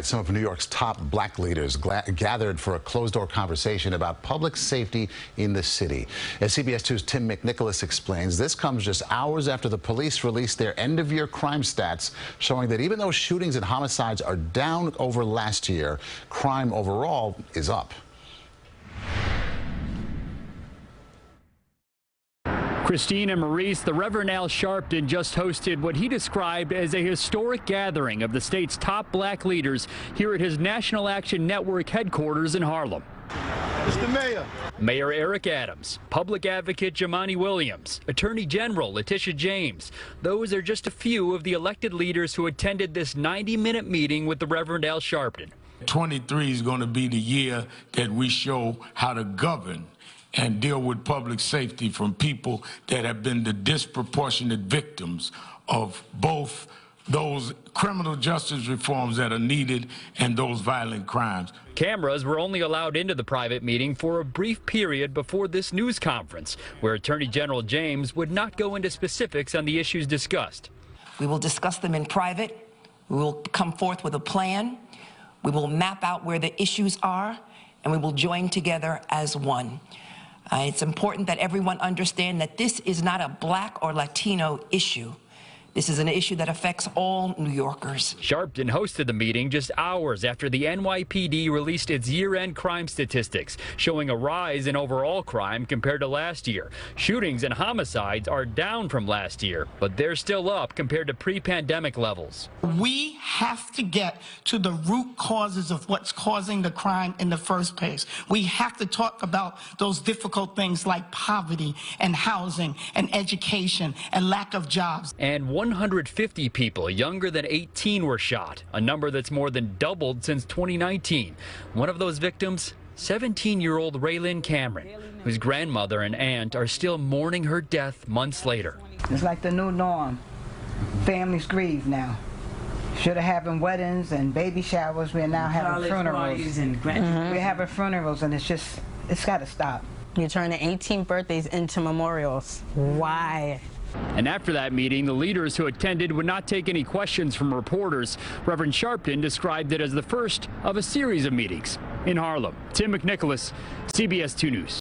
Some of New York's top black leaders gathered for a closed-door conversation about public safety in the city. As CBS 2's Tim McNicholas explains, this comes just hours after the police released their end-of-year crime stats, showing that even though shootings and homicides are down over last year, crime overall is up. Christine and Maurice, the Reverend Al Sharpton just hosted what he described as a historic gathering of the state's top black leaders here at his National Action Network headquarters in Harlem. Mr. Mayor. Mayor Eric Adams, Public Advocate Jumaane Williams, Attorney General Letitia James. Those are just a few of the elected leaders who attended this 90-minute meeting with the Reverend Al Sharpton. 23 is going to be the year that we show how to govern and deal with public safety from people that have been the disproportionate victims of both those criminal justice reforms that are needed and those violent crimes. Cameras were only allowed into the private meeting for a brief period before this news conference, where Attorney General James would not go into specifics on the issues discussed. We will discuss them in private. We will come forth with a plan. We will map out where the issues are, and we will join together as one. It's important that everyone understand that this is not a black or Latino issue. This is an issue that affects all New Yorkers. Sharpton hosted the meeting just hours after the NYPD released its year-end crime statistics, showing a rise in overall crime compared to last year. Shootings and homicides are down from last year, but they're still up compared to pre-pandemic levels. We have to get to the root causes of what's causing the crime in the first place. We have to talk about those difficult things like poverty and housing and education and lack of jobs. And 150 people younger than 18 were shot, a number that's more than doubled since 2019. One of those victims, 17-year-old Raylyn Cameron, whose grandmother and aunt are still mourning her death months later. It's like the new norm. Families grieve now. Should have having weddings and baby showers. We're now having funerals. We're having funerals, and it's got to stop. You're turning 18 birthdays into memorials. Why? And after that meeting, the leaders who attended would not take any questions from reporters. Reverend Sharpton described it as the first of a series of meetings in Harlem. Tim McNicholas, CBS 2 News.